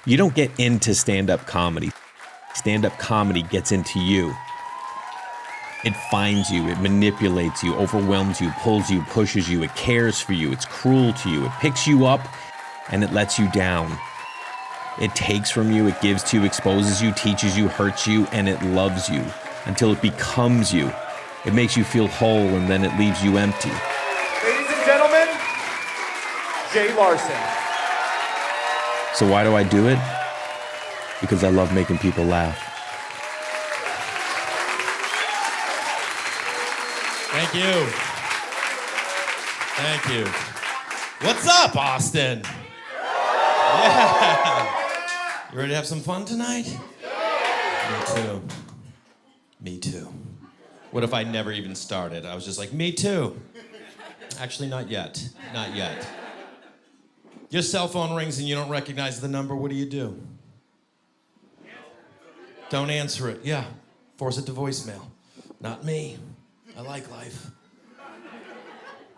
You don't get into stand-up comedy. Stand-up comedy gets into you. It finds you, it manipulates you, overwhelms you, pulls you, pushes you, it cares for you, it's cruel to you, it picks you up, and it lets you down. It takes from you, it gives to you, exposes you, teaches you, hurts you, and it loves you until it becomes you. It makes you feel whole, and then it leaves you empty. Ladies and gentlemen, Jay Larson. So why do I do it? Because I love making people laugh. Thank you. Thank you. What's up, Austin? Yeah. You ready to have some fun tonight? Me too. Me too. What if I never even started? I was just like, me too. Actually, not yet. Not yet. Your cell phone rings and you don't recognize the number, what do? Don't answer it. Yeah. Force it to voicemail. Not me. I like life.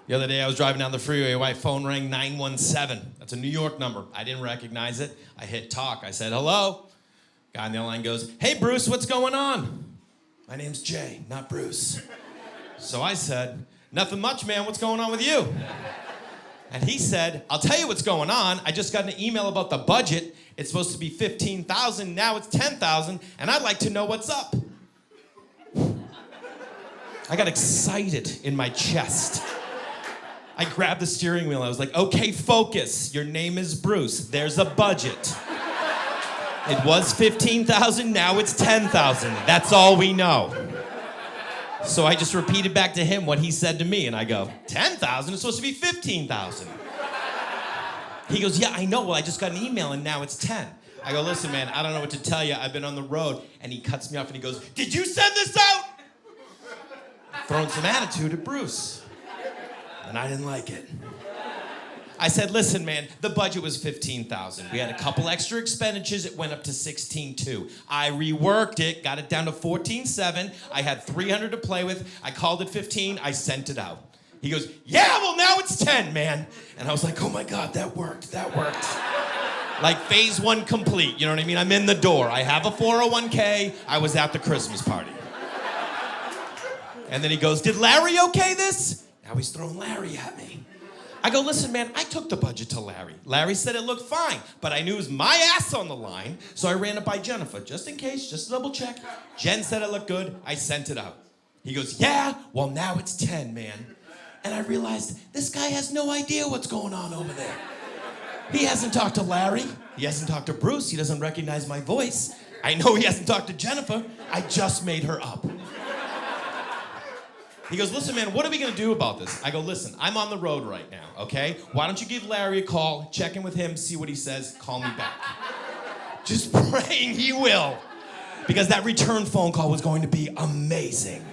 The other day I was driving down the freeway, my phone rang 917. That's a New York number. I didn't recognize it. I hit talk. I said, hello. Guy on the other line goes, hey, Bruce, what's going on? My name's Jay, not Bruce. So I said, nothing much, man. What's going on with you? And he said, I'll tell you what's going on. I just got an email about the budget. It's supposed to be $15,000. Now it's $10,000. And I'd like to know what's up. I got excited in my chest. I grabbed the steering wheel. I was like, okay, focus. Your name is Bruce. There's a budget. It was $15,000. Now it's $10,000. That's all we know. So I just repeated back to him what he said to me. And I go, $10,000? It's supposed to be $15,000. He goes, yeah, I know. Well, I just got an email and now it's 10. I go, listen, man, I don't know what to tell you. I've been on the road. And he cuts me off and he goes, did you send this out? Throwing some attitude at Bruce. And I didn't like it. I said, listen, man, the budget was $15,000. We had a couple extra expenditures. It went up to $16,200. I reworked it, got it down to $14,700. I had $300 to play with. I called it $15,000. I sent it out. He goes, yeah, well, now it's $10,000, man. And I was like, oh, my God, that worked. That worked. Like phase one complete. You know what I mean? I'm in the door. I have a 401k. I was at the Christmas party. And then he goes, did Larry okay this? Now he's throwing Larry at me. I go, listen, man, I took the budget to Larry. Larry said it looked fine, but I knew it was my ass on the line, so I ran it by Jennifer, just in case, just to double check. Jen said it looked good. I sent it out. He goes, yeah, well, now it's 10, man. And I realized this guy has no idea what's going on over there. He hasn't talked to Larry. He hasn't talked to Bruce. He doesn't recognize my voice. I know he hasn't talked to Jennifer. I just made her up. He goes, listen, man, what are we going to do about this? I go, listen, I'm on the road right now, okay? Why don't you give Larry a call, check in with him, see what he says, call me back. Just praying he will. Because that return phone call was going to be amazing.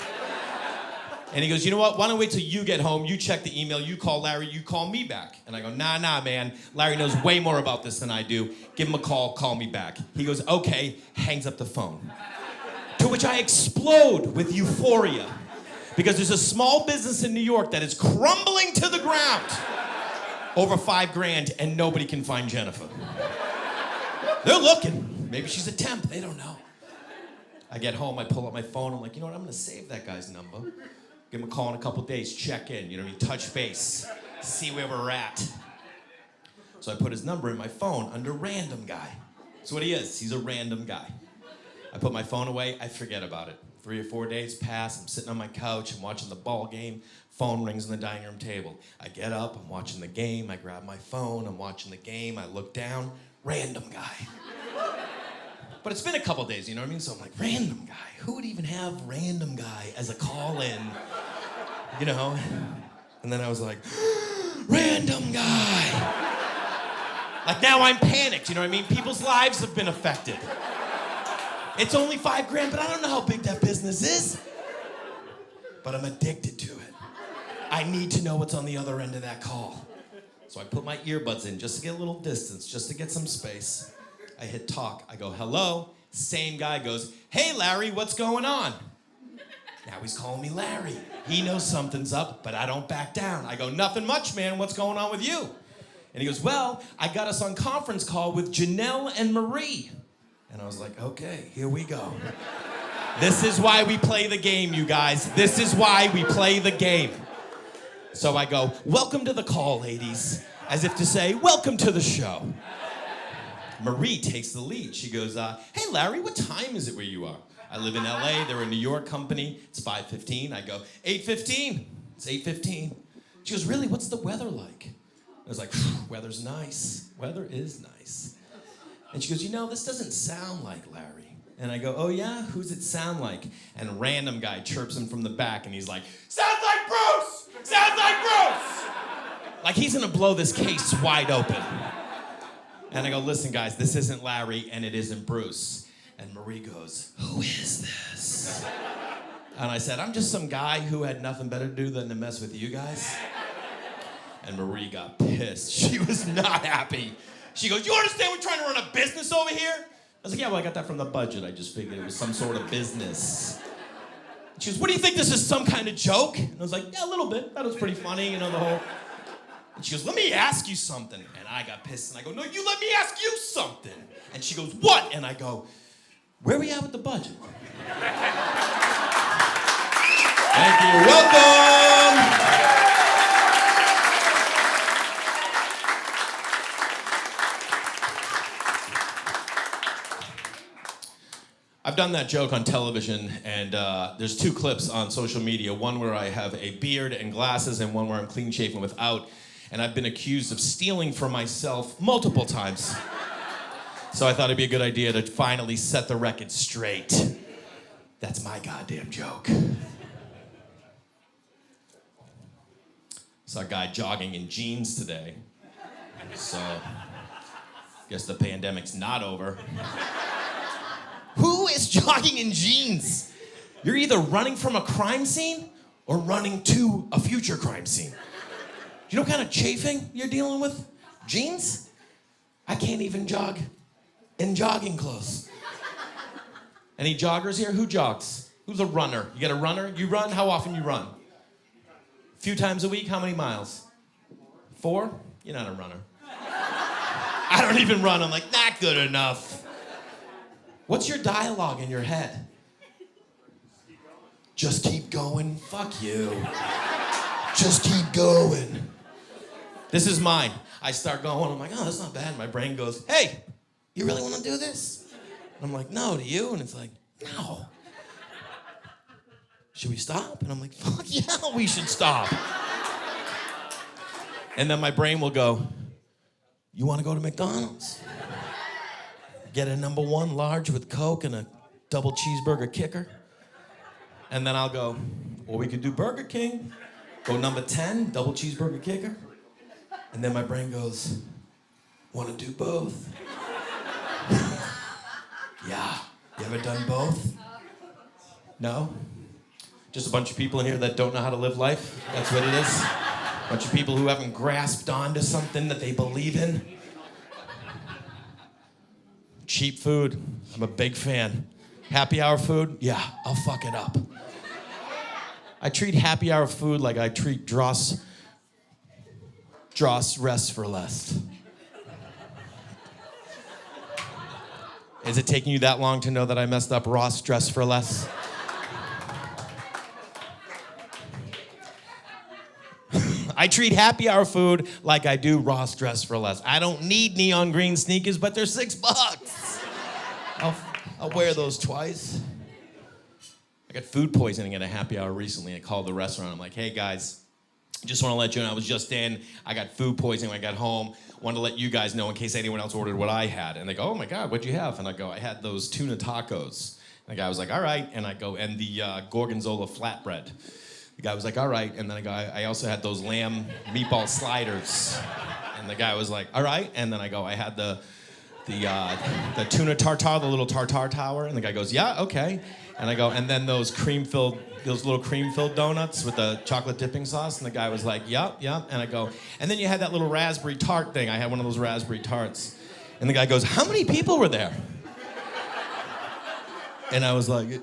And he goes, you know what? Why don't I wait till you get home, you check the email, you call Larry, you call me back. And I go, nah, man. Larry knows way more about this than I do. Give him a call me back. He goes, okay, hangs up the phone. To which I explode with euphoria. Because there's a small business in New York that is crumbling to the ground over $5,000 and nobody can find Jennifer. They're looking. Maybe she's a temp. They don't know. I get home, I pull up my phone. I'm like, you know what? I'm going to save that guy's number. Give him a call in a couple days, check in, you know what I mean? Touch base, see where we're at. So I put his number in my phone under random guy. That's what he is. He's a random guy. I put my phone away. I forget about it. 3 or 4 days pass, I'm sitting on my couch, I'm watching the ball game, phone rings on the dining room table. I get up, I'm watching the game, I grab my phone, I'm watching the game, I look down, random guy. But it's been a couple days, you know what I mean? So I'm like, random guy? Who would even have random guy as a call-in? You know? And then I was like, random guy. Like now I'm panicked, you know what I mean? People's lives have been affected. It's only $5,000, but I don't know how big that business is. But I'm addicted to it. I need to know what's on the other end of that call. So I put my earbuds in just to get a little distance, just to get some space. I hit talk. I go, hello. Same guy goes, hey, Larry, what's going on? Now he's calling me Larry. He knows something's up, but I don't back down. I go, nothing much, man. What's going on with you? And he goes, well, I got us on conference call with Janelle and Marie. And I was like, okay, here we go. This is why we play the game, you guys. This is why we play the game. So I go, welcome to the call, ladies. As if to say, welcome to the show. Marie takes the lead. She goes, hey, Larry, what time is it where you are? I live in LA. They're a New York company. It's 5:15. I go, 8:15. It's 8:15. She goes, really, what's the weather like? I was like, weather's nice. Weather is nice. And she goes, you know, this doesn't sound like Larry. And I go, oh yeah? Who's it sound like? And a random guy chirps him from the back and he's like, sounds like Bruce! Sounds like Bruce! Like he's gonna blow this case wide open. And I go, listen guys, this isn't Larry and it isn't Bruce. And Marie goes, who is this? And I said, I'm just some guy who had nothing better to do than to mess with you guys. And Marie got pissed. She was not happy. She goes, you understand we're trying to run a business over here? I was like, yeah, well, I got that from the budget. I just figured it was some sort of business. She goes, what do you think, this is some kind of joke? And I was like, yeah, a little bit. That was pretty funny, you know, the whole... And she goes, let me ask you something. And I got pissed, and I go, no, you let me ask you something. And she goes, what? And I go, where are we at with the budget? Thank you, welcome! I've done that joke on television, and there's two clips on social media. One where I have a beard and glasses, and one where I'm clean shaven without. And I've been accused of stealing from myself multiple times. So I thought it'd be a good idea to finally set the record straight. That's my goddamn joke. Saw a guy jogging in jeans today. So, guess the pandemic's not over. Who is jogging in jeans? You're either running from a crime scene or running to a future crime scene. Do you know what kind of chafing you're dealing with? Jeans? I can't even jog in jogging clothes. Any joggers here? Who jogs? Who's a runner? You got a runner? You run? How often you run? A few times a week? How many miles? 4? You're not a runner. I don't even run. I'm like, not good enough. What's your dialogue in your head? Just keep going. Fuck you. Just keep going. This is mine. I start going. I'm like, oh, that's not bad. My brain goes, hey, you really want to do this? And I'm like, no, do you? And it's like, no. Should we stop? And I'm like, fuck yeah, we should stop. And then my brain will go, you want to go to McDonald's? Get a #1 large with Coke and a double cheeseburger kicker. And then I'll go, or we could do Burger King. Go #10, double cheeseburger kicker. And then my brain goes, want to do both? Yeah. You ever done both? No? Just a bunch of people in here that don't know how to live life? That's what it is? A bunch of people who haven't grasped onto something that they believe in? Cheap food, I'm a big fan. Happy hour food, yeah, I'll fuck it up. I treat happy hour food like I treat dross rest for less. Is it taking you that long to know that I messed up Ross dress for less? I treat happy hour food like I do Ross dress for less. I don't need neon green sneakers, but they're $6. I'll wear those twice. I got food poisoning at a happy hour recently. I called the restaurant. I'm like, hey guys, just want to let you know I was just in. I got food poisoning when I got home. Wanted to let you guys know in case anyone else ordered what I had. And they go, oh my God, what'd you have? And I go, I had those tuna tacos. And the guy was like, all right. And I go, and the gorgonzola flatbread. The guy was like, all right. And then I go, I also had those lamb meatball sliders. And the guy was like, all right. And then I go, I had the tuna tartare, the little tartare tower. And the guy goes, yeah, okay. And I go, and then those little cream-filled donuts with the chocolate dipping sauce. And the guy was like, yep. And I go, and then you had that little raspberry tart thing. I had one of those raspberry tarts. And the guy goes, how many people were there? And I was like,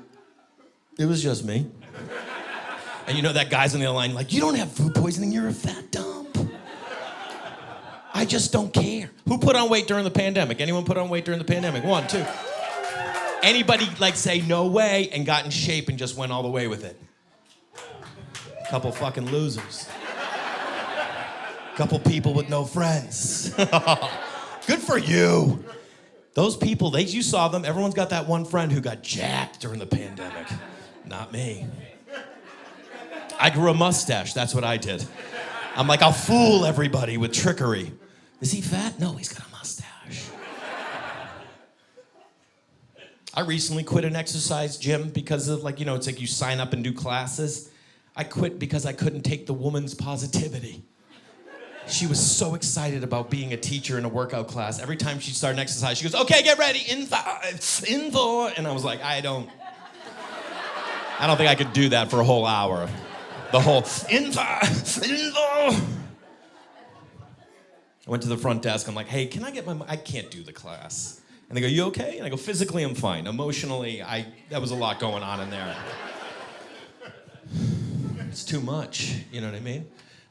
it was just me. And you know that guy's on the other line like, you don't have food poisoning, you're a fat dump. I just don't care. Who put on weight during the pandemic? Anyone put on weight during the pandemic? 1, 2. Anybody like say no way and got in shape and just went all the way with it? Couple fucking losers. Couple people with no friends. Good for you. Those people, you saw them. Everyone's got that one friend who got jacked during the pandemic. Not me. I grew a mustache. That's what I did. I'm like, I'll fool everybody with trickery. Is he fat? No, he's got a mustache. I recently quit an exercise gym because of it's like you sign up and do classes. I quit because I couldn't take the woman's positivity. She was so excited about being a teacher in a workout class. Every time she'd start an exercise, she goes, okay, get ready, in 5, in 4. And I was like, I don't think I could do that for a whole hour. The whole, in 5, in 4. I went to the front desk, I'm like, hey, can I get I can't do the class. And they go, you okay? And I go, physically, I'm fine. Emotionally, that was a lot going on in there. It's too much, you know what I mean?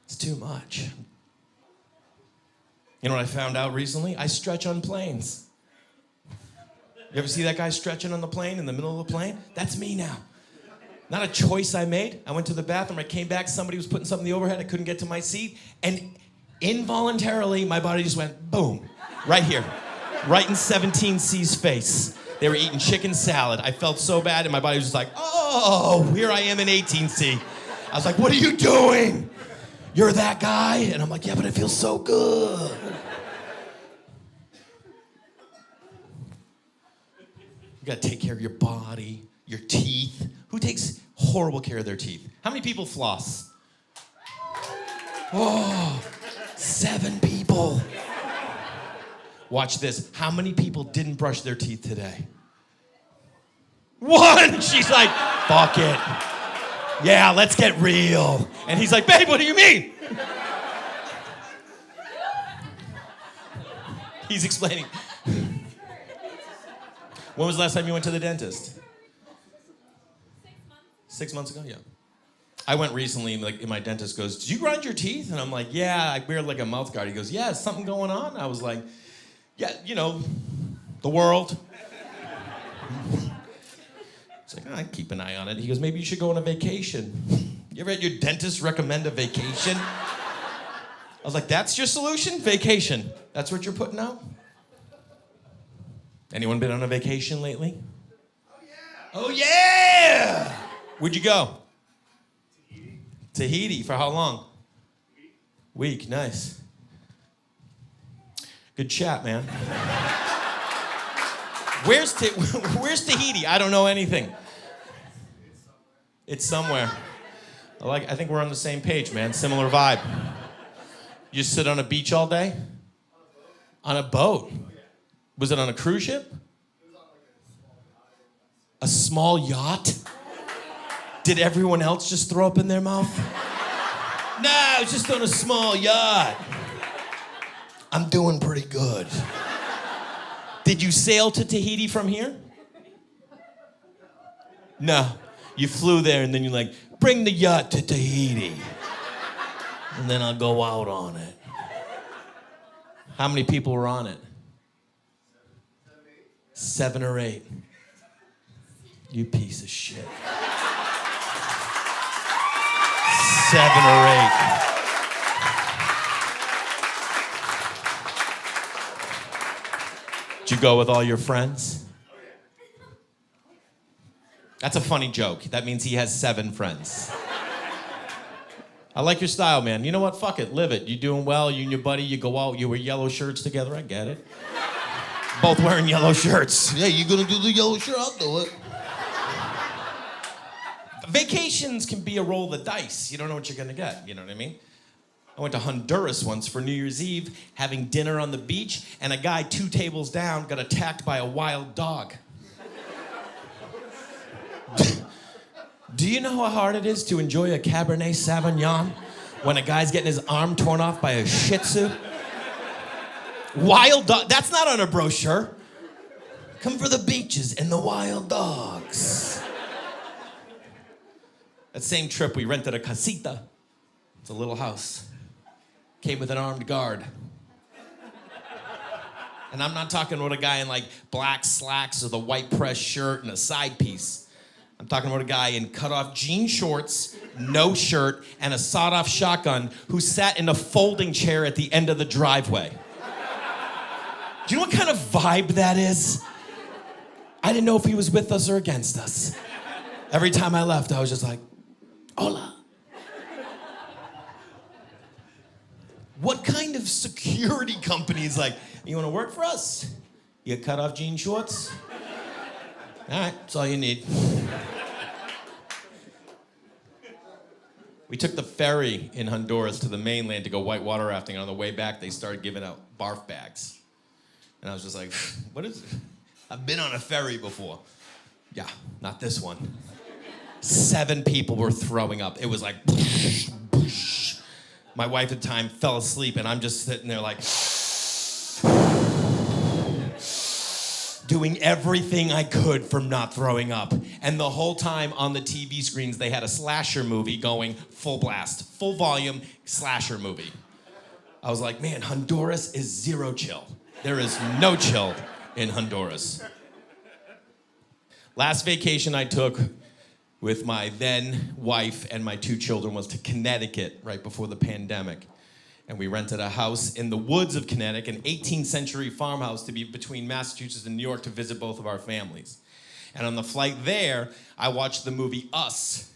It's too much. You know what I found out recently? I stretch on planes. You ever see that guy stretching on the plane in the middle of the plane? That's me now. Not a choice I made. I went to the bathroom, I came back, somebody was putting something in the overhead, I couldn't get to my seat, and involuntarily, my body just went boom, right here, right in 17C's face. They were eating chicken salad. I felt so bad, and my body was just like, oh, here I am in 18C. I was like, what are you doing? You're that guy? And I'm like, yeah, but it feels so good. You gotta take care of your body, your teeth. Who takes horrible care of their teeth? How many people floss? Oh, 7 people. Watch this. How many people didn't brush their teeth today? 1! She's like, fuck it. Yeah, let's get real. And he's like, babe, what do you mean? He's explaining. When was the last time you went to the dentist? 6 months ago, yeah. I went recently, and my dentist goes, did you grind your teeth? And I'm like, yeah, I wear like a mouth guard. He goes, yeah, is something going on? I was like, yeah, the world. It's like, I keep an eye on it. He goes, maybe you should go on a vacation. You ever had your dentist recommend a vacation? I was like, that's your solution? Vacation. That's what you're putting out? Anyone been on a vacation lately? Oh, yeah! Where'd you go? Tahiti. For how long? Week. Nice. Good chat, man. Where's Tahiti? I don't know anything. It's somewhere. I think we're on the same page, man. Similar vibe. You just sit on a beach all day? On a boat? Was it on a cruise ship? A small yacht? Did everyone else just throw up in their mouth? No, I was just on a small yacht. I'm doing pretty good. Did you sail to Tahiti from here? No. You flew there and then you're like, bring the yacht to Tahiti. And then I'll go out on it. How many people were on it? 7 or 8. You piece of shit. 7 or 8. Did you go with all your friends? That's a funny joke. That means he has 7 friends. I like your style, man. You know what? Fuck it. Live it. You doing well. You and your buddy, you go out, you wear yellow shirts together. I get it. Both wearing yellow shirts. Yeah, you gonna do the yellow shirt? I'll do it. Vacations can be a roll of the dice. You don't know what you're gonna get. You know what I mean? I went to Honduras once for New Year's Eve, having dinner on the beach, and a guy 2 tables down got attacked by a wild dog. Do you know how hard it is to enjoy a Cabernet Sauvignon when a guy's getting his arm torn off by a Shih Tzu? Wild dog, that's not on a brochure. Come for the beaches and the wild dogs. That same trip, we rented a casita. It's a little house. Came with an armed guard. And I'm not talking about a guy in like black slacks with a white press shirt and a side piece. I'm talking about a guy in cut-off jean shorts, no shirt, and a sawed-off shotgun who sat in a folding chair at the end of the driveway. Do you know what kind of vibe that is? I didn't know if he was with us or against us. Every time I left, I was just like, hola. What kind of security company is like, you want to work for us? You cut off jean shorts? All right, that's all you need. We took the ferry in Honduras to the mainland to go whitewater rafting. And on the way back, they started giving out barf bags. And I was just like, what is it? I've been on a ferry before. Yeah, not this one. 7 people were throwing up. It was like, my wife at the time fell asleep, and I'm just sitting there like, doing everything I could from not throwing up. And the whole time on the TV screens, they had a slasher movie going full blast, full volume slasher movie. I was like, man, Honduras is zero chill. There is no chill in Honduras. Last vacation I took with my then wife and my 2 children was to Connecticut right before the pandemic. And we rented a house in the woods of Connecticut, an 18th century farmhouse to be between Massachusetts and New York to visit both of our families. And on the flight there, I watched the movie Us.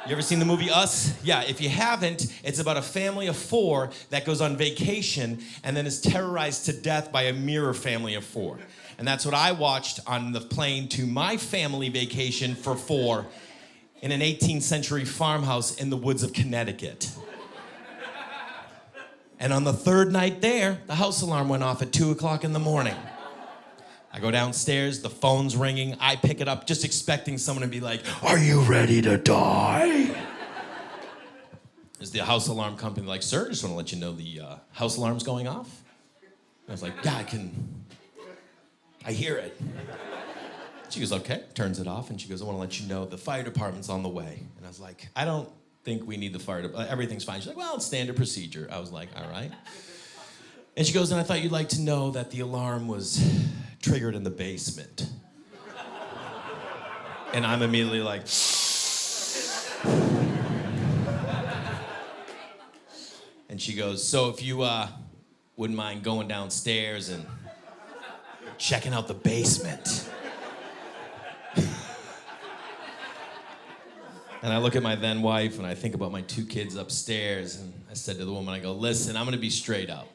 You ever seen the movie Us? Yeah, if you haven't, it's about a family of 4 that goes on vacation and then is terrorized to death by a mirror family of 4. And that's what I watched on the plane to my family vacation for 4 in an 18th century farmhouse in the woods of Connecticut. And on the 3rd night there, the house alarm went off at 2 o'clock in the morning. I go downstairs, the phone's ringing, I pick it up just expecting someone to be like, are you ready to die? Is the house alarm company like, sir, just want to let you know the house alarm's going off? I was like, yeah, I hear it. She goes, okay, turns it off, and she goes, I want to let you know the fire department's on the way. And I was like, I don't think we need the fire department, everything's fine. She's like, well, it's standard procedure. I was like, all right. And she goes, and I thought you'd like to know that the alarm was triggered in the basement. And I'm immediately like, and she goes, so if you wouldn't mind going downstairs and checking out the basement. And I look at my then wife and I think about my 2 kids upstairs, and I said to the woman, I go, listen, I'm gonna be straight up.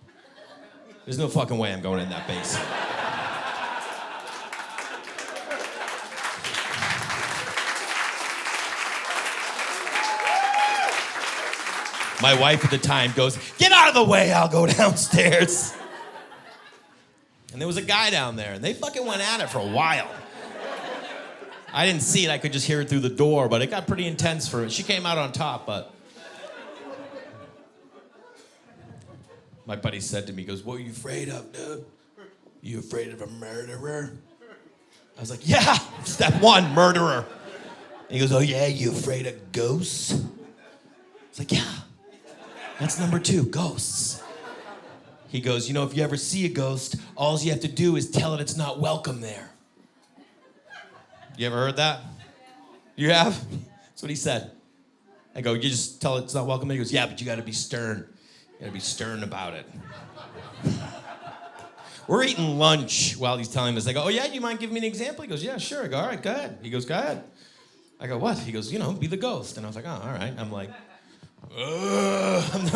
There's no fucking way I'm going in that basement. My wife at the time goes, get out of the way, I'll go downstairs. And there was a guy down there, and they fucking went at it for a while. I didn't see it, I could just hear it through the door, but it got pretty intense for it. She came out on top, but... My buddy said to me, he goes, what are you afraid of, dude? You afraid of a murderer? I was like, yeah, step 1, murderer. And he goes, oh yeah, you afraid of ghosts? I was like, yeah, that's number 2, ghosts. He goes, you know, if you ever see a ghost, all you have to do is tell it it's not welcome there. You ever heard that? You have? That's what he said. I go, you just tell it it's not welcome there? He goes, yeah, but you gotta be stern. You gotta be stern about it. We're eating lunch while he's telling this. I go, oh yeah, you mind giving me an example? He goes, yeah, sure. I go, all right, go ahead. He goes, go ahead. I go, what? He goes, you know, be the ghost. And I was like, oh, all right. I'm like, I've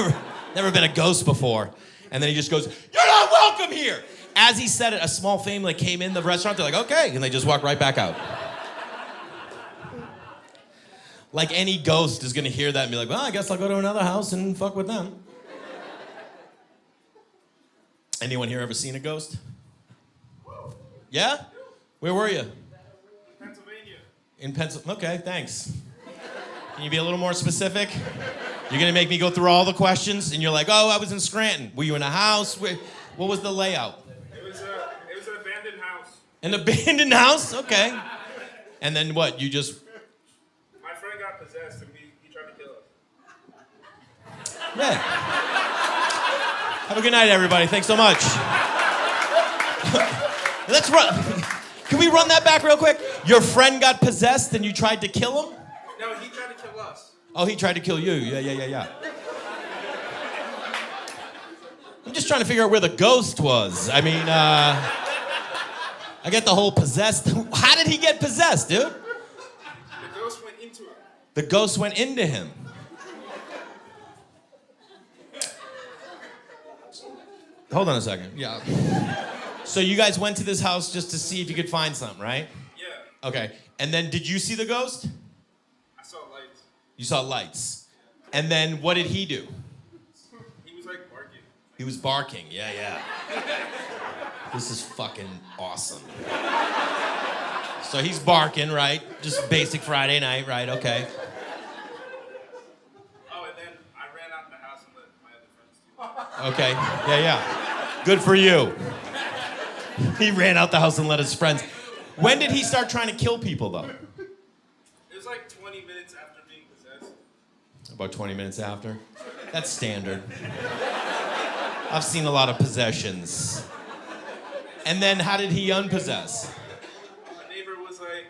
never been a ghost before. And then he just goes, you're not welcome here. As he said it, a small family came in the restaurant. They're like, okay. And they just walked right back out. Like any ghost is gonna hear that and be like, well, I guess I'll go to another house and fuck with them. Anyone here ever seen a ghost? Yeah? Where were you? Pennsylvania. In Pennsylvania? Okay, thanks. Can you be a little more specific? You're gonna make me go through all the questions and you're like, oh, I was in Scranton. Were you in a house? What was the layout? It was an abandoned house. An abandoned house? Okay. And then what, you just... My friend got possessed and he tried to kill us. Yeah. Have a good night, everybody. Thanks so much. Let's run. Can we run that back real quick? Your friend got possessed and you tried to kill him? No, he tried to kill us. Oh, he tried to kill you. Yeah. I'm just trying to figure out where the ghost was. I mean, I get the whole possessed. How did he get possessed, dude? The ghost went into him. The ghost went into him. Hold on a second. Yeah. So you guys went to this house just to see if you could find something, right? Yeah. Okay. And then did you see the ghost? I saw lights. You saw lights. And then what did he do? He was like barking. He was barking. Yeah. This is fucking awesome. So he's barking, right? Just basic Friday night, right? Okay. Oh, and then I ran out the house and let my other friends do it. Okay. Yeah. Good for you. He ran out the house and let his friends. When did he start trying to kill people, though? It was like 20 minutes after being possessed. About 20 minutes after? That's standard. I've seen a lot of possessions. And then how did he unpossess? My neighbor was like,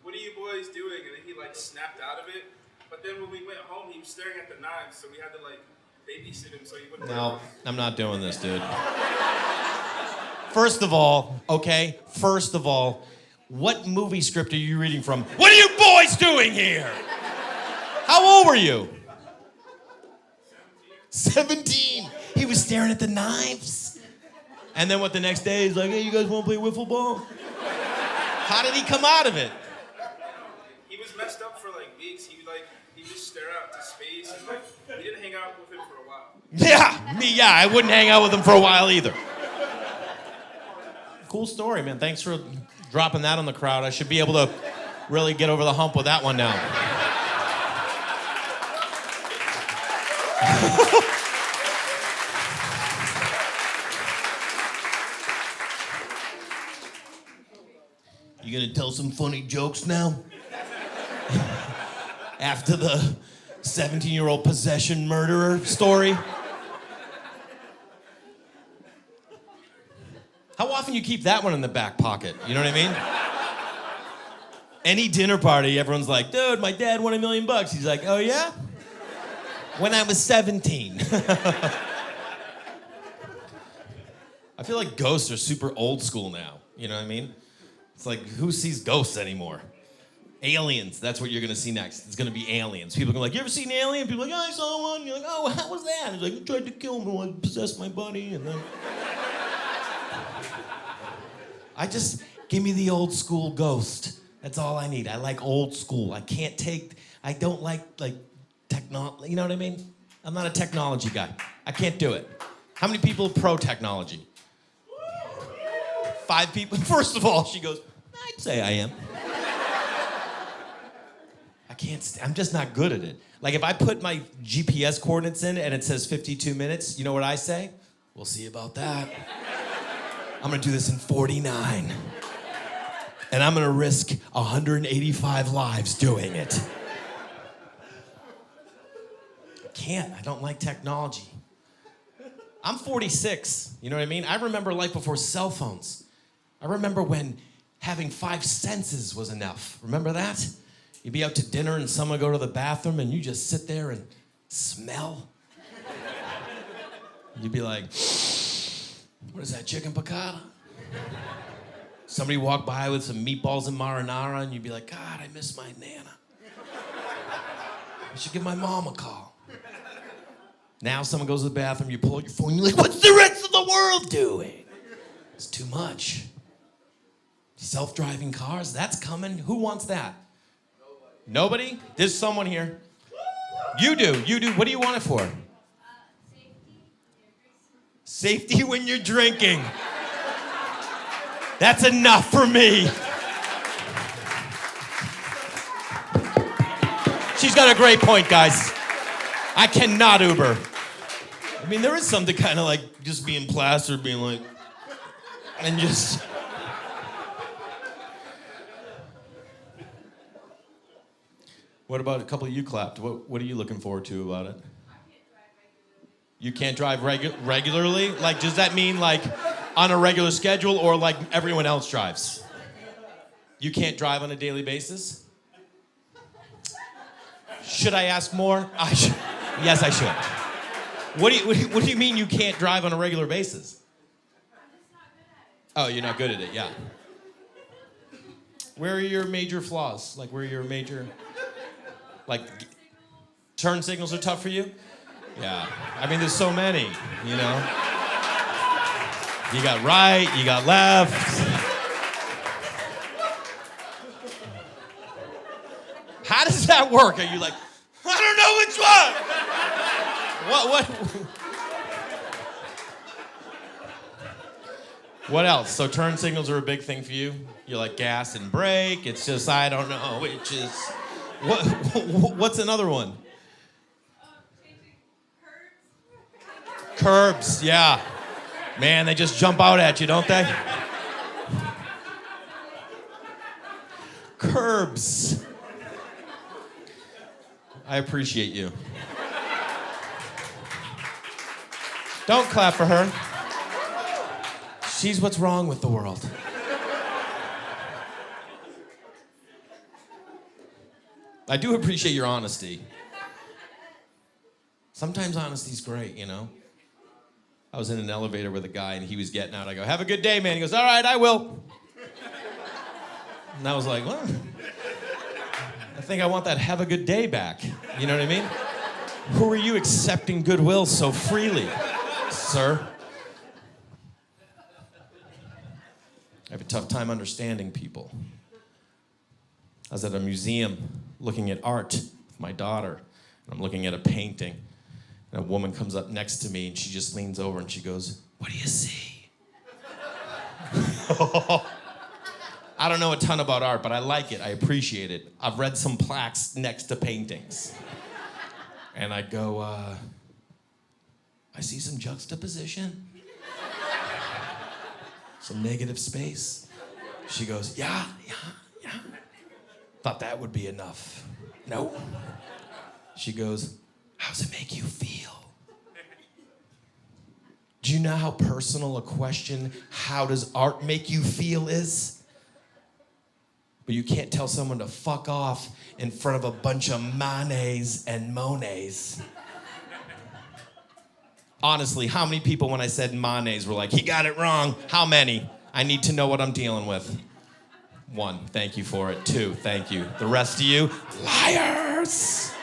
"What are you boys doing?" And then he like snapped out of it. But then when we went home, he was staring at the knives, so we had to like babysit him so he wouldn't. No, I'm not doing this, dude. First of all, what movie script are you reading from? What are you boys doing here? How old were you? 17. He was staring at the knives. And then what, the next day, he's like, hey, you guys want to play wiffle ball? How did he come out of it? He was messed up for like weeks. He'd just stare out to space, and like we didn't hang out with him for a while. Yeah, I wouldn't hang out with him for a while either. Cool story, man. Thanks for dropping that on the crowd. I should be able to really get over the hump with that one now. You gonna tell some funny jokes now? After the 17-year-old possession murderer story? How often you keep that one in the back pocket? You know what I mean? Any dinner party, everyone's like, dude, my dad won $1 million. He's like, oh yeah? When I was 17. I feel like ghosts are super old school now. You know what I mean? It's like, who sees ghosts anymore? Aliens, that's what you're gonna see next. It's gonna be aliens. People are gonna be like, you ever seen an alien? People are like, oh, I saw one. You're like, oh, how was that? He's like, I tried to kill me when I possessed my buddy, and then... give me the old school ghost. That's all I need. I like old school. I don't like technology, you know what I mean? I'm not a technology guy. I can't do it. How many people are pro-technology? 5 people? First of all, she goes, I'd say I am. I'm just not good at it. Like if I put my GPS coordinates in and it says 52 minutes, you know what I say? We'll see about that. I'm gonna do this in 49. And I'm gonna risk 185 lives doing it. I don't like technology. I'm 46, you know what I mean? I remember life before cell phones. I remember when having 5 senses was enough. Remember that? You'd be out to dinner and someone would go to the bathroom and you just sit there and smell. You'd be like, what is that, chicken piccata? Somebody walked by with some meatballs and marinara and you'd be like, God, I miss my Nana. I should give my mom a call. Now someone goes to the bathroom, you pull out your phone, and you're like, what's the rest of the world doing? It's too much. Self-driving cars, that's coming. Who wants that? Nobody? There's someone here. You do. What do you want it for? Safety when you're drinking. That's enough for me. She's got a great point, guys. I cannot Uber. I mean, there is something kind of like just being plastered, being like, and just... What about a couple of you clapped? What are you looking forward to about it? You can't drive regularly? Like, does that mean like On a regular schedule or like everyone else drives? You can't drive on a daily basis? Should I ask more? I should. Yes, I should. What do you mean you can't drive on a regular basis? Oh, you're not good at it, yeah. Where are your major flaws? Like, where are your major... Like, turn signals are tough for you? Yeah. I mean, there's so many, you know? You got right, you got left. How does that work? Are you like, I don't know which one? What else? So turn signals are a big thing for you? You like gas and brake? It's just, I don't know, which is... What's another one? Curbs, yeah. Man, they just jump out at you, don't they? Curbs. I appreciate you. Don't clap for her. She's what's wrong with the world. I do appreciate your honesty. Sometimes honesty's great, you know? I was in an elevator with a guy and he was getting out. I go, have a good day, man. He goes, all right, I will. And I was like, well, I think I want that have a good day back. You know what I mean? Who are you accepting goodwill so freely, sir? I have a tough time understanding people. I was at a museum looking at art with my daughter, and I'm looking at a painting, and a woman comes up next to me, and she just leans over and she goes, what do you see? I don't know a ton about art, but I like it. I appreciate it. I've read some plaques next to paintings. And I go, I see some juxtaposition. Some negative space. She goes, yeah. Thought that would be enough. No. She goes, how does it make you feel? Do you know how personal a question, how does art make you feel is? But you can't tell someone to fuck off in front of a bunch of Manets and Monets. Honestly, how many people when I said Manets were like, he got it wrong? How many? I need to know what I'm dealing with. 1, thank you for it. 2, thank you. The rest of you, liars!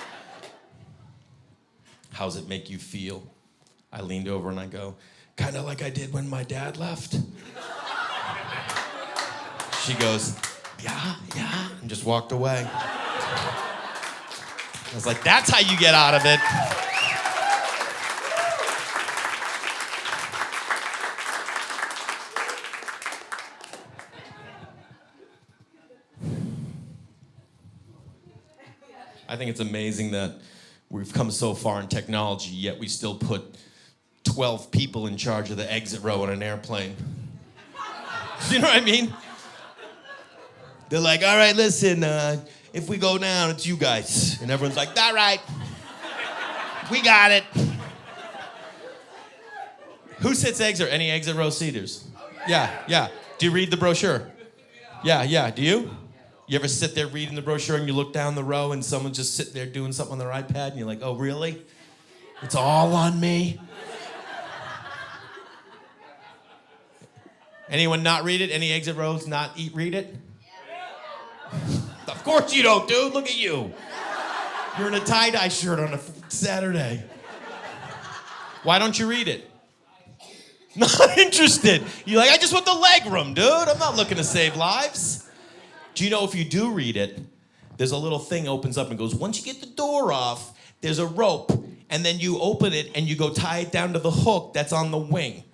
How's it make you feel? I leaned over and I go, kind of like I did when my dad left. She goes, yeah, and just walked away. I was like, that's how you get out of it. I think it's amazing that we've come so far in technology, yet we still put 12 people in charge of the exit row on an airplane. You know what I mean? They're like, all right, listen, if we go down, it's you guys. And everyone's like, all right, we got it. Who sits exit? Any exit row seaters? Yeah. Do you read the brochure? Yeah. Do you? You ever sit there reading the brochure and you look down the row and someone's just sitting there doing something on their iPad and you're like, oh, really? It's all on me? Anyone not read it? Any exit rows not read it? Of course you don't, dude. Look at you. You're in a tie-dye shirt on a Saturday. Why don't you read it? Not interested. You're like, I just want the leg room, dude. I'm not looking to save lives. Do you know if you do read it, there's a little thing opens up and goes, once you get the door off, there's a rope, and then you open it and you go tie it down to the hook that's on the wing.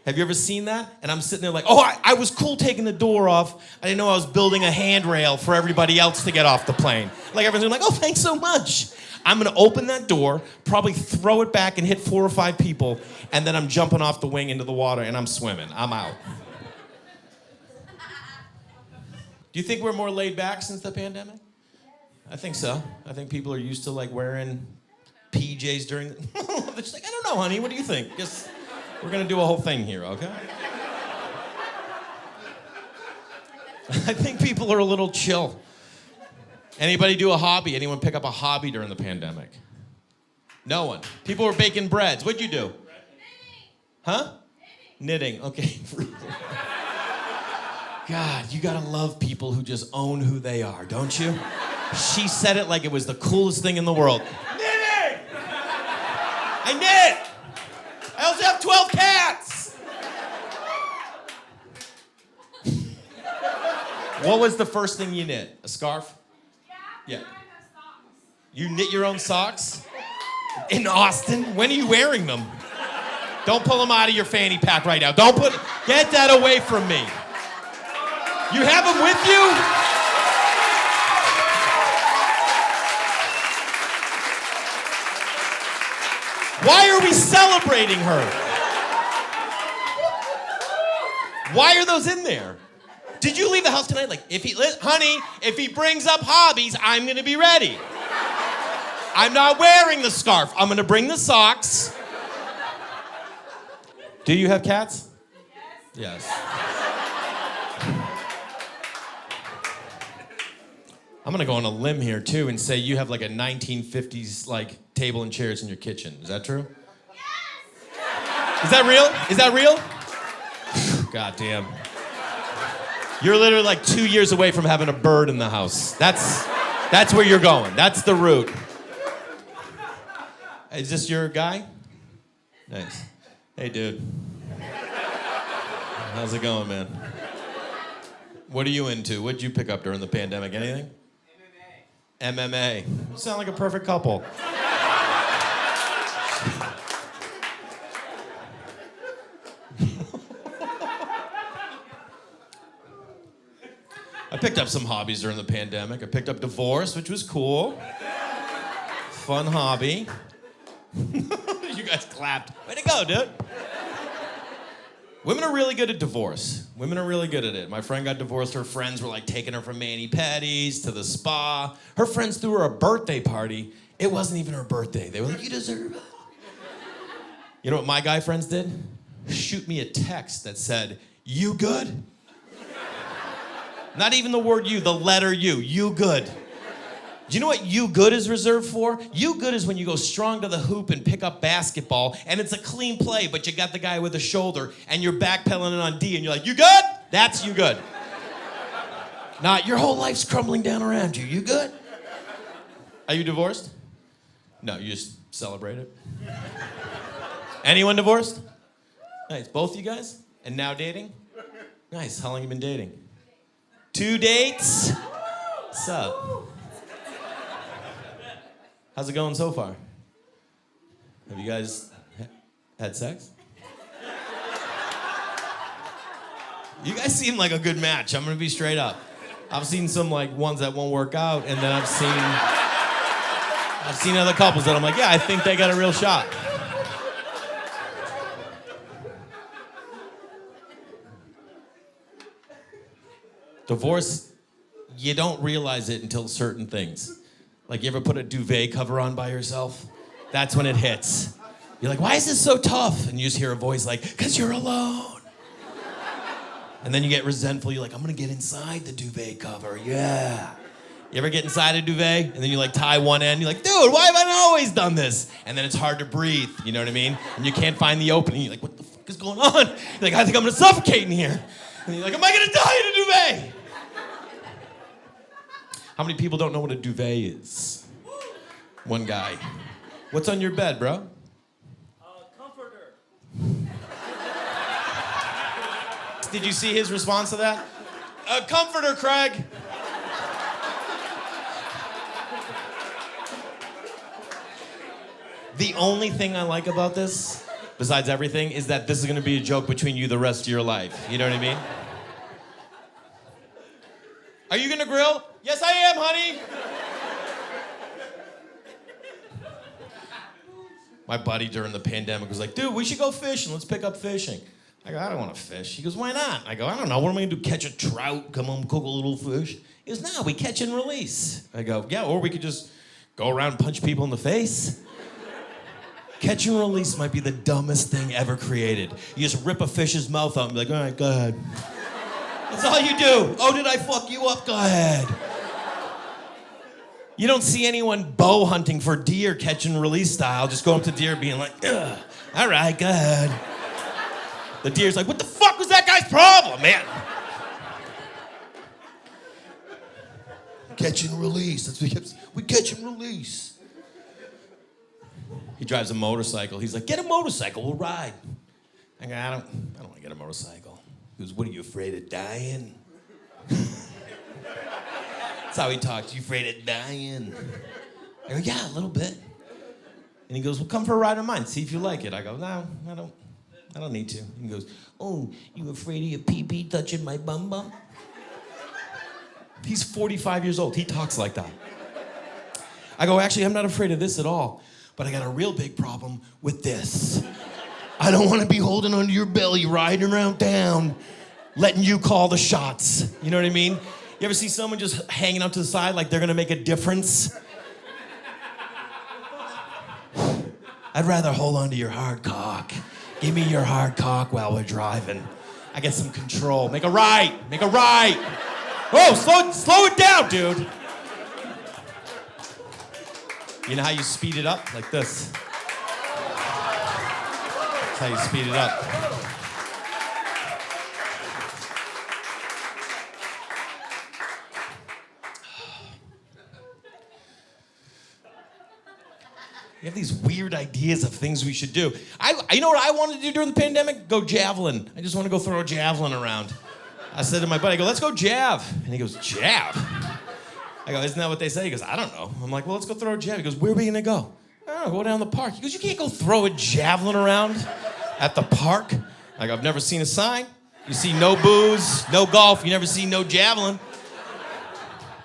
Have you ever seen that? And I'm sitting there like, oh, I was cool taking the door off. I didn't know I was building a handrail for everybody else to get off the plane. Like everyone's like, oh, thanks so much. I'm gonna open that door, probably throw it back and hit 4 or 5 people, and then I'm jumping off the wing into the water and I'm swimming. I'm out. Do you think we're more laid back since the pandemic? I think so. I think people are used to like wearing PJs during the... It's like, I don't know, honey. What do you think? Just We're gonna do a whole thing here, okay? I think people are a little chill. Anybody do a hobby? Anyone pick up a hobby during the pandemic? No one. People were baking breads. What'd you do? Knitting. Huh? Knitting. Okay. God, you gotta love people who just own who they are, don't you? She said it like it was the coolest thing in the world. Knitting! I knit! I also have 12 cats! What was the first thing you knit? A scarf? Yeah. You knit your own socks? In Austin? When are you wearing them? Don't pull them out of your fanny pack right now. Get that away from me. You have them with you? Why are we celebrating her? Why are those in there? Did you leave the house tonight? Like, honey, if he brings up hobbies, I'm gonna be ready. I'm not wearing the scarf. I'm gonna bring the socks. Do you have cats? Yes. I'm gonna go on a limb here too and say you have like a 1950s like table and chairs in your kitchen. Is that true? Yes. Is that real? Is that real? God damn. You're literally like 2 years away from having a bird in the house. That's where you're going. That's the route. Is this your guy? Nice. Hey, dude. How's it going, man? What are you into? What'd you pick up during the pandemic? Anything? MMA. You sound like a perfect couple. I picked up some hobbies during the pandemic. I picked up divorce, which was cool. Fun hobby. You guys clapped. Way to go, dude. Women are really good at divorce. Women are really good at it. My friend got divorced. Her friends were like taking her from mani-pedis to the spa. Her friends threw her a birthday party. It wasn't even her birthday. They were like, you deserve it. You know what my guy friends did? Shoot me a text that said, you good? Not even the word you, the letter U. You good. Do you know what you good is reserved for? You good is when you go strong to the hoop and pick up basketball, and it's a clean play, but you got the guy with a shoulder, and you're backpedaling it on D, and you're like, you good? That's you good. Not your whole life's crumbling down around you. You good? Are you divorced? No, you just celebrate it. Anyone divorced? Nice. Both you guys? And now dating? Nice. How long you been dating? 2 dates? What's up? How's it going so far? Have you guys had sex? You guys seem like a good match. I'm gonna be straight up. I've seen some like ones that won't work out, and then I've seen other couples that I'm like, yeah, I think they got a real shot. Divorce, you don't realize it until certain things. Like, you ever put a duvet cover on by yourself? That's when it hits. You're like, why is this so tough? And you just hear a voice like, because you're alone. And then you get resentful. You're like, I'm going to get inside the duvet cover. Yeah. You ever get inside a duvet? And then you, like, tie one end. You're like, dude, why have I always done this? And then it's hard to breathe. You know what I mean? And you can't find the opening. You're like, what the fuck is going on? You're like, I think I'm going to suffocate in here. And you're like, am I going to die in a duvet? How many people don't know what a duvet is? One guy. What's on your bed, bro? Comforter. Did you see his response to that? A comforter, Craig. The only thing I like about this, besides everything, is that this is gonna be a joke between you the rest of your life. You know what I mean? Are you gonna grill? Yes, I am, honey. My buddy during the pandemic was like, dude, we should go fishing. Let's pick up fishing. I go, I don't want to fish. He goes, why not? I go, I don't know. What am I going to do? Catch a trout? Come home, cook a little fish? He goes, no, we catch and release. I go, yeah, or we could just go around and punch people in the face. Catch and release might be the dumbest thing ever created. You just rip a fish's mouth out and be like, all right, go ahead. That's all you do. Oh, did I fuck you up? Go ahead. You don't see anyone bow hunting for deer, catch and release style, just going up to deer being like, ugh, all right, go ahead. The deer's like, what the fuck was that guy's problem, man? Catch and release. That's what he kept. We catch and release. He drives a motorcycle. He's like, get a motorcycle, we'll ride. I go, I don't want to get a motorcycle. He goes, what are you, afraid of dying? That's how he talks. You afraid of dying? I go, yeah, a little bit. And he goes, well, come for a ride on mine. See if you like it. I go, no, I don't need to. He goes, oh, you afraid of your pee-pee touching my bum-bum? He's 45 years old. He talks like that. I go, actually, I'm not afraid of this at all, but I got a real big problem with this. I don't want to be holding onto your belly, riding around town, letting you call the shots. You know what I mean? You ever see someone just hanging out to the side like they're going to make a difference? I'd rather hold on to your hard cock. Give me your hard cock while we're driving. I get some control. Make a right. Make a right. Oh, slow it down, dude. You know how you speed it up? Like this. That's how you speed it up. We have these weird ideas of things we should do. You know what I wanted to do during the pandemic? Go javelin. I just want to go throw a javelin around. I said to my buddy, I go, let's go jav. And he goes, jav? I go, isn't that what they say? He goes, I don't know. I'm like, well, let's go throw a jav. He goes, where are we going to go? Oh, go down the park. He goes, you can't go throw a javelin around at the park. I go, I've never seen a sign. You see no booze, no golf. You never see no javelin.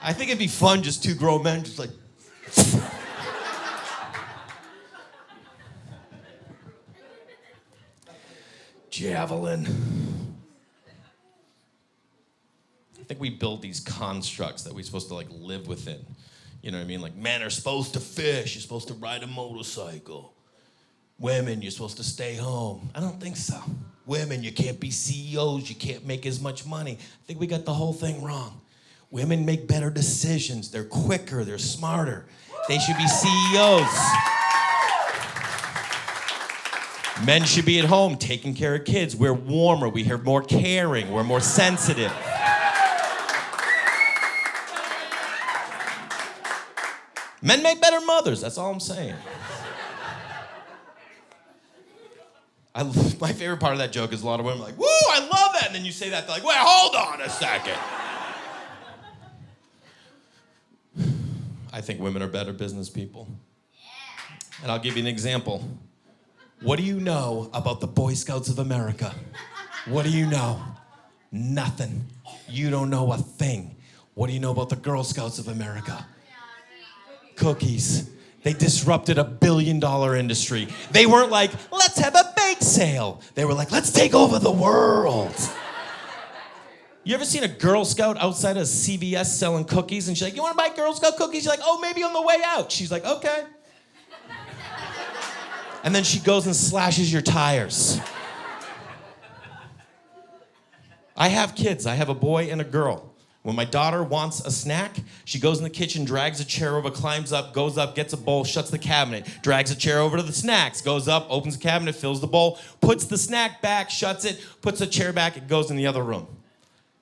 I think it'd be fun, just two grown men just like... Javelin. I think we build these constructs that we're supposed to like live within. You know what I mean? Like men are supposed to fish, you're supposed to ride a motorcycle. Women, you're supposed to stay home. I don't think so. Women, you can't be CEOs, you can't make as much money. I think we got the whole thing wrong. Women make better decisions, they're quicker, they're smarter. They should be CEOs. Men should be at home taking care of kids. We're warmer, we're more caring, we're more sensitive. Men make better mothers, that's all I'm saying. My favorite part of that joke is a lot of women are like, woo, I love that. And then you say that, they're like, wait, hold on a second. I think women are better business people. And I'll give you an example. What do you know about the Boy Scouts of America? What do you know? Nothing. You don't know a thing. What do you know about the Girl Scouts of America? Cookies. They disrupted $1 billion industry. They weren't like, let's have a bake sale. They were like, let's take over the world. You ever seen a Girl Scout outside of CVS selling cookies? And she's like, you want to buy Girl Scout cookies? You're like, oh, maybe on the way out. She's like, okay. And then she goes and slashes your tires. I have kids. I have a boy and a girl. When my daughter wants a snack, she goes in the kitchen, drags a chair over, climbs up, goes up, gets a bowl, shuts the cabinet, drags a chair over to the snacks, goes up, opens the cabinet, fills the bowl, puts the snack back, shuts it, puts the chair back, and goes in the other room.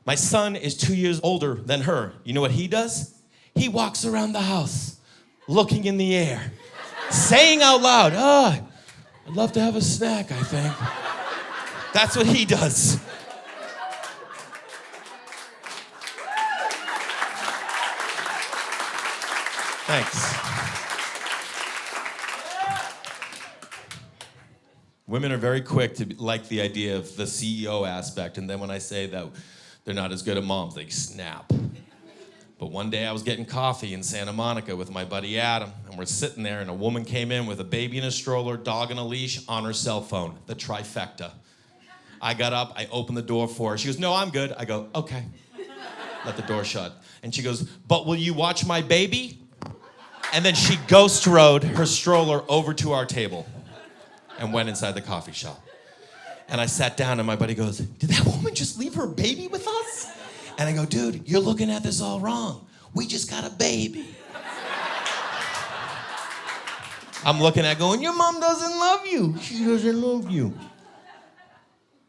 My son is 2 years older than her. You know what he does? He walks around the house, looking in the air, saying out loud, oh, I'd love to have a snack, I think. That's what he does. Thanks. Women are very quick to like the idea of the CEO aspect, and then when I say that they're not as good at moms, they snap. But one day I was getting coffee in Santa Monica with my buddy Adam, and we're sitting there, and a woman came in with a baby in a stroller, dog in a leash, on her cell phone, the trifecta. I got up, I opened the door for her. She goes, no, I'm good. I go, okay. Let the door shut. And she goes, but will you watch my baby? And then she ghost rode her stroller over to our table. and went inside the coffee shop. And I sat down and my buddy goes, did that woman just leave her baby with us? And I go, dude, you're looking at this all wrong. We just got a baby. I'm looking at going, your mom doesn't love you. She doesn't love you.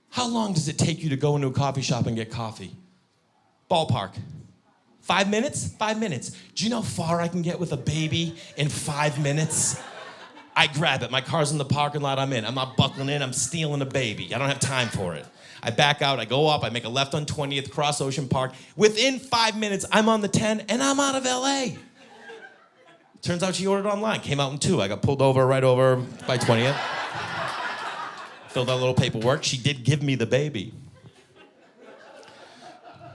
How long does it take you to go into a coffee shop and get coffee? Ballpark. 5 minutes? 5 minutes. Do you know how far I can get with a baby in 5 minutes? I grab it. My car's in the parking lot. I'm in. I'm not buckling in. I'm stealing a baby. I don't have time for it. I back out. I go up. I make a left on 20th, cross Ocean Park. Within 5 minutes, I'm on the 10, and I'm out of L.A. Turns out she ordered online. Came out in 2. I got pulled over right over by 20th. Filled out a little paperwork. She did give me the baby.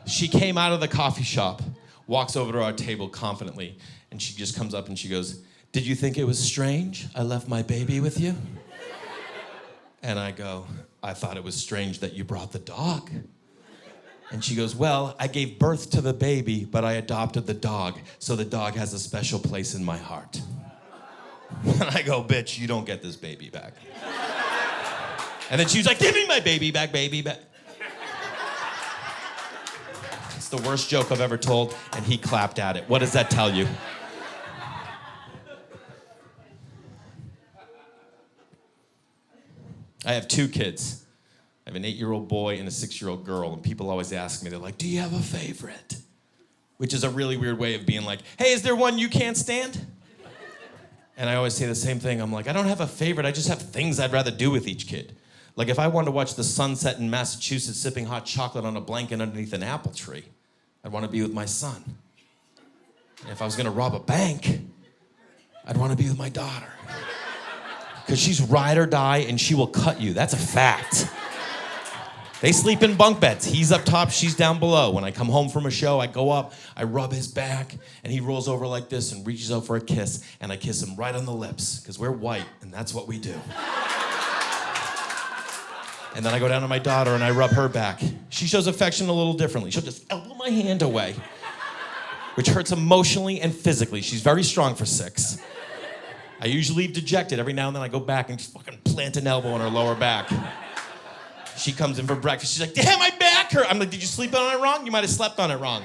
She came out of the coffee shop, walks over to our table confidently, and she just comes up and she goes, did you think it was strange I left my baby with you? And I go, I thought it was strange that you brought the dog. And she goes, well, I gave birth to the baby, but I adopted the dog, so the dog has a special place in my heart. And I go, bitch, you don't get this baby back. And then she was like, give me my baby back, baby back. It's the worst joke I've ever told, and he clapped at it. What does that tell you? I have 2 kids. I have an 8-year-old boy and a 6-year-old girl, and people always ask me, they're like, do you have a favorite? Which is a really weird way of being like, hey, is there one you can't stand? And I always say the same thing. I'm like, I don't have a favorite. I just have things I'd rather do with each kid. Like if I wanted to watch the sunset in Massachusetts sipping hot chocolate on a blanket underneath an apple tree, I'd want to be with my son. And if I was going to rob a bank, I'd want to be with my daughter. Because she's ride or die and she will cut you. That's a fact. They sleep in bunk beds. He's up top, she's down below. When I come home from a show, I go up, I rub his back, and he rolls over like this and reaches out for a kiss, and I kiss him right on the lips, because we're white, and that's what we do. And then I go down to my daughter and I rub her back. She shows affection a little differently. She'll just elbow my hand away, which hurts emotionally and physically. She's very strong for 6. I usually leave dejected. Every now and then I go back and just fucking plant an elbow on her lower back. She comes in for breakfast. She's like, damn, my back hurt. I'm like, did you sleep on it wrong? You might have slept on it wrong.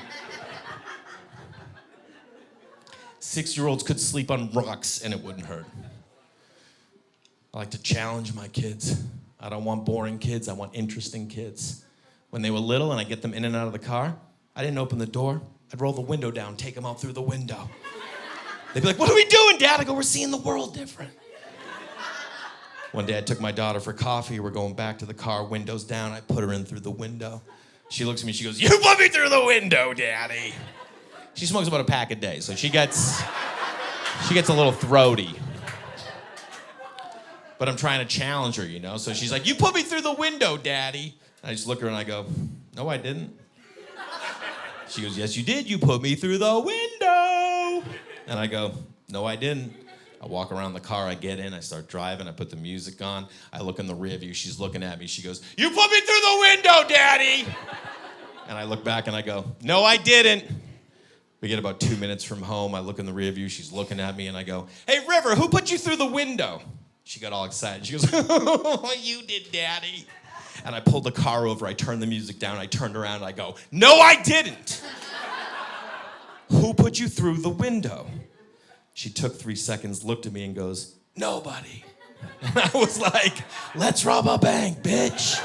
6-year-olds could sleep on rocks and it wouldn't hurt. I like to challenge my kids. I don't want boring kids. I want interesting kids. When they were little and I get them in and out of the car, I didn't open the door. I'd roll the window down, take them out through the window. They'd be like, what are we doing, Dad? I go, we're seeing the world different. One day I took my daughter for coffee. We're going back to the car, windows down. I put her in through the window. She looks at me, she goes, you put me through the window, Daddy. She smokes about a pack a day, so she gets a little throaty. But I'm trying to challenge her, you know? So she's like, you put me through the window, Daddy. And I just look at her and I go, no, I didn't. She goes, yes, you did. You put me through the window. And I go, no, I didn't. I walk around the car, I get in, I start driving, I put the music on. I look in the rear view, she's looking at me. She goes, you put me through the window, Daddy. And I look back and I go, no, I didn't. We get about 2 minutes from home. I look in the rear view, she's looking at me and I go, hey, River, who put you through the window? She got all excited. She goes, oh, you did, Daddy. And I pulled the car over. I turned the music down. I turned around and I go, no, I didn't. Who put you through the window? She took 3 seconds, looked at me and goes, nobody. And I was like, let's rob a bank, bitch.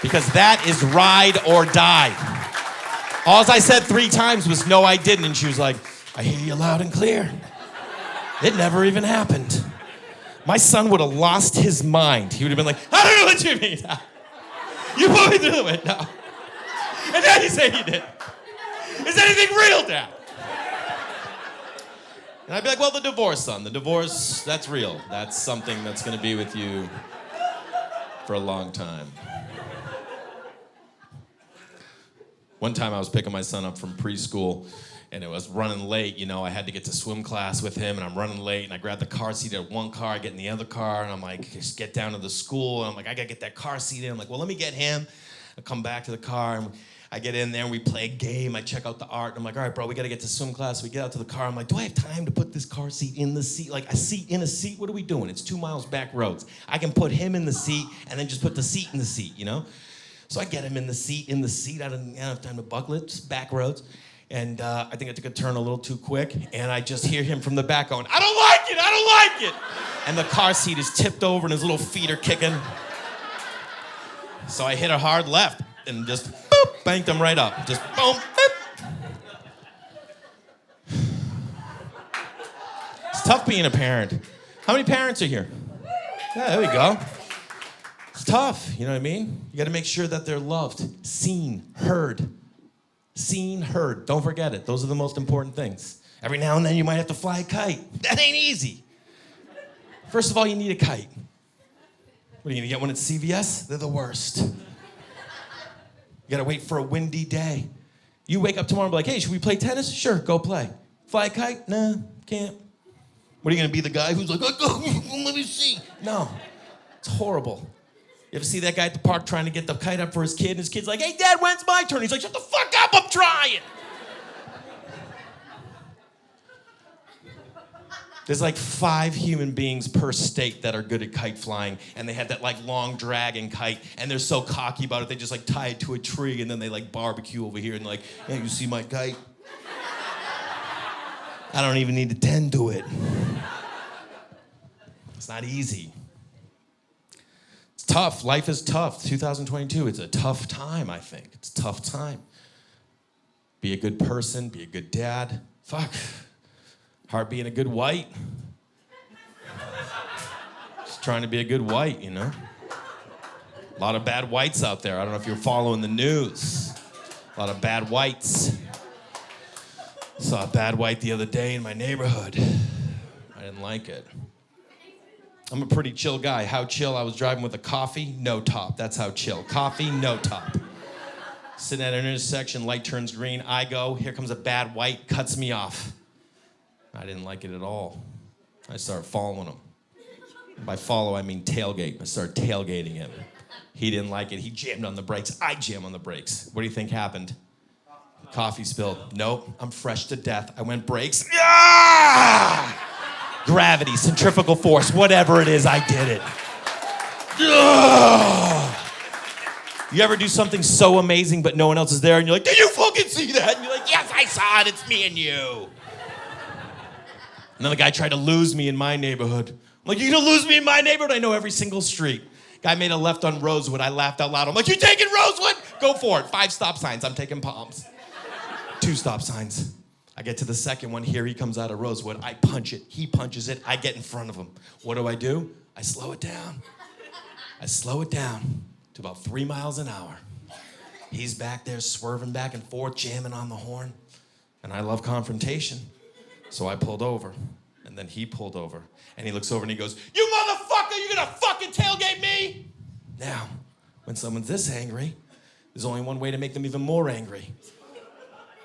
Because that is ride or die. All I said 3 times was, no, I didn't. And she was like, I hear you loud and clear. It never even happened. My son would have lost his mind. He would have been like, I don't know what you mean. You put me through the window. And then you say you did. Is anything real, Dad? And I'd be like, well, the divorce, son. The divorce, that's real. That's something that's going to be with you for a long time. One time I was picking my son up from preschool, and it was running late. You know, I had to get to swim class with him, and I'm running late, and I grab the car seat at one car, I get in the other car, and I'm like, just get down to the school, and I'm like, I gotta get that car seat in. I'm like, well, let me get him. I come back to the car, and I get in there and we play a game. I check out the art. And I'm like, all right, bro, we got to get to swim class. We get out to the car. I'm like, do I have time to put this car seat in the seat? Like a seat in a seat? What are we doing? It's 2 miles back roads. I can put him in the seat and then just put the seat in the seat, you know? So I get him in the seat. I don't have time to buckle it, just back roads. And I think I took a turn a little too quick. And I just hear him from the back going, I don't like it. And the car seat is tipped over and his little feet are kicking. So I hit a hard left and just boop, banked him right up. Just boom, boop. It's tough being a parent. How many parents are here? Yeah, there we go. It's tough, you know what I mean? You gotta make sure that they're loved, seen, heard. Seen, heard. Don't forget it. Those are the most important things. Every now and then you might have to fly a kite. That ain't easy. First of all, you need a kite. What, are you gonna get one at CVS? They're the worst. You gotta wait for a windy day. You wake up tomorrow and be like, hey, should we play tennis? Sure, go play. Fly a kite? Nah, can't. What, are you gonna be the guy who's like, let me see? No, it's horrible. You ever see that guy at the park trying to get the kite up for his kid, and his kid's like, hey, Dad, when's my turn? He's like, shut the fuck up, I'm trying. There's like 5 human beings per state that are good at kite flying, and they have that like long dragon kite, and they're so cocky about it, they just like tie it to a tree, and then they like barbecue over here, and like, yeah, you see my kite? I don't even need to tend to it. It's not easy. It's tough. Life is tough. 2022, it's a tough time, I think. It's a tough time. Be a good person, be a good dad. Fuck. Hard being a good white. Just trying to be a good white, you know? A lot of bad whites out there. I don't know if you're following the news. A lot of bad whites. Saw a bad white the other day in my neighborhood. I didn't like it. I'm a pretty chill guy. How chill? I was driving with a coffee, no top. That's how chill. Coffee, no top. Sitting at an intersection, light turns green. I go, here comes a bad white, cuts me off. I didn't like it at all. I started following him. By follow, I mean tailgate. I started tailgating him. He didn't like it. He jammed on the brakes. I jammed on the brakes. What do you think happened? Coffee spilled. Nope, I'm fresh to death. I went brakes. Ah! Gravity, centrifugal force, whatever it is, I did it. Ugh. You ever do something so amazing but no one else is there and you're like, did you fucking see that? And you're like, yes, I saw it, it's me and you. And then the guy tried to lose me in my neighborhood. I'm like, you're gonna lose me in my neighborhood? I know every single street. Guy made a left on Rosewood, I laughed out loud. I'm like, you taking Rosewood? Go for it, 5 stop signs, I'm taking Palms. 2 stop signs. I get to the second one, here he comes out of Rosewood. I punch it, he punches it, I get in front of him. What do? I slow it down. I slow it down to about 3 miles an hour. He's back there swerving back and forth, jamming on the horn. And I love confrontation. So I pulled over, and then he pulled over. And he looks over and he goes, you motherfucker, you gonna fucking tailgate me? Now, when someone's this angry, there's only one way to make them even more angry.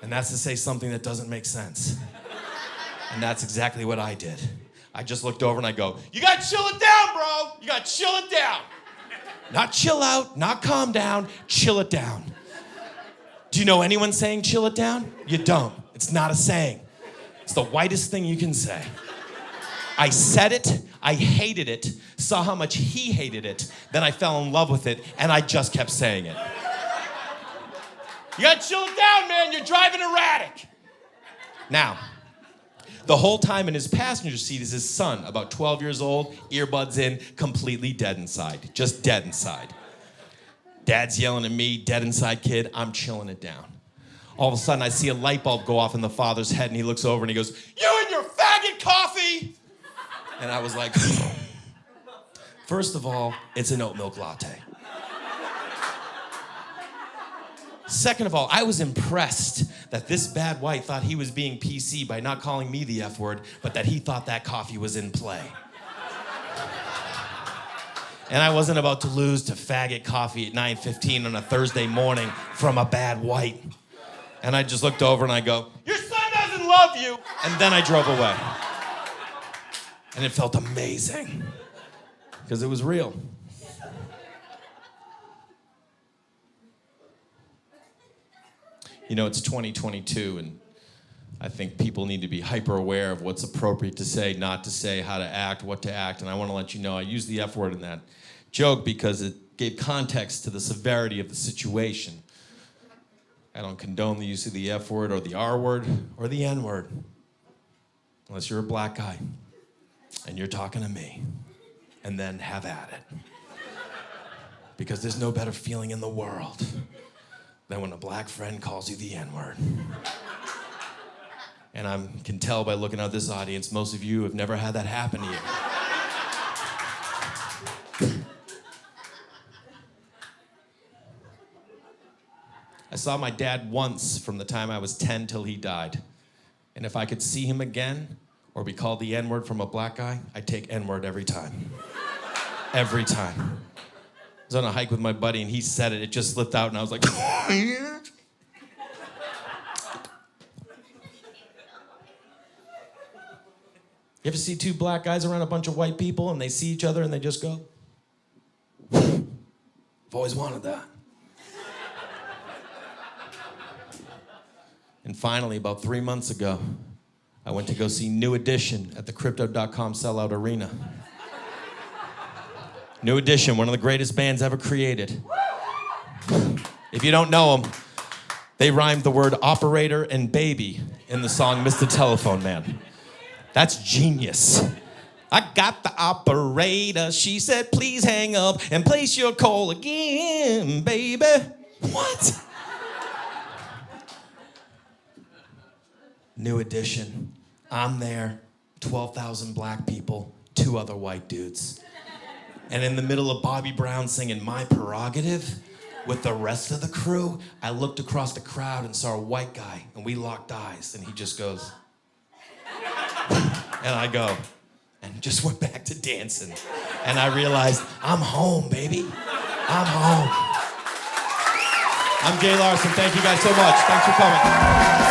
And that's to say something that doesn't make sense. And that's exactly what I did. I just looked over and I go, you gotta chill it down, bro. You gotta chill it down. Not chill out, not calm down, chill it down. Do you know anyone saying chill it down? You don't. It's not a saying. It's the whitest thing you can say. I said it, I hated it, saw how much he hated it, then I fell in love with it, and I just kept saying it. You gotta chill it down, man. You're driving erratic. Now, the whole time in his passenger seat is his son, about 12 years old, earbuds in, completely dead inside. Just dead inside. Dad's yelling at me, dead inside kid, I'm chilling it down. All of a sudden, I see a light bulb go off in the father's head, and he looks over and he goes, you and your faggot coffee! And I was like, first of all, it's an oat milk latte. Second of all, I was impressed that this bad white thought he was being PC by not calling me the F word, but that he thought that coffee was in play. And I wasn't about to lose to faggot coffee at 9:15 on a Thursday morning from a bad white. And I just looked over and I go, your son doesn't love you. And then I drove away. And it felt amazing because it was real. You know, it's 2022, and I think people need to be hyper aware of what's appropriate to say, not to say, how to act, what to act. And I want to let you know I used the F word in that joke because it gave context to the severity of the situation. I don't condone the use of the F word or the R word or the N word, unless you're a black guy and you're talking to me, and then have at it. Because there's no better feeling in the world than when a black friend calls you the N-word. And I can tell by looking at this audience, most of you have never had that happen to you. I saw my dad once from the time I was 10 till he died. And if I could see him again, or be called the N-word from a black guy, I'd take N-word every time. Every time. I was on a hike with my buddy and he said it just slipped out and I was like, You ever see two black guys around a bunch of white people and they see each other and they just go, I've always wanted that. And finally, about 3 months ago, I went to go see New Edition at the Crypto.com sellout arena. New Edition, one of the greatest bands ever created. If you don't know them, they rhymed the word operator and baby in the song Mr. Telephone Man. That's genius. I got the operator. She said, please hang up and place your call again, baby. What? New Edition. I'm there, 12,000 black people, 2 other white dudes. And in the middle of Bobby Brown singing My Prerogative with the rest of the crew, I looked across the crowd and saw a white guy, and we locked eyes, and he just goes, and I go, and just went back to dancing. And I realized, I'm home, baby. I'm home. I'm Jay Larson. Thank you guys so much. Thanks for coming.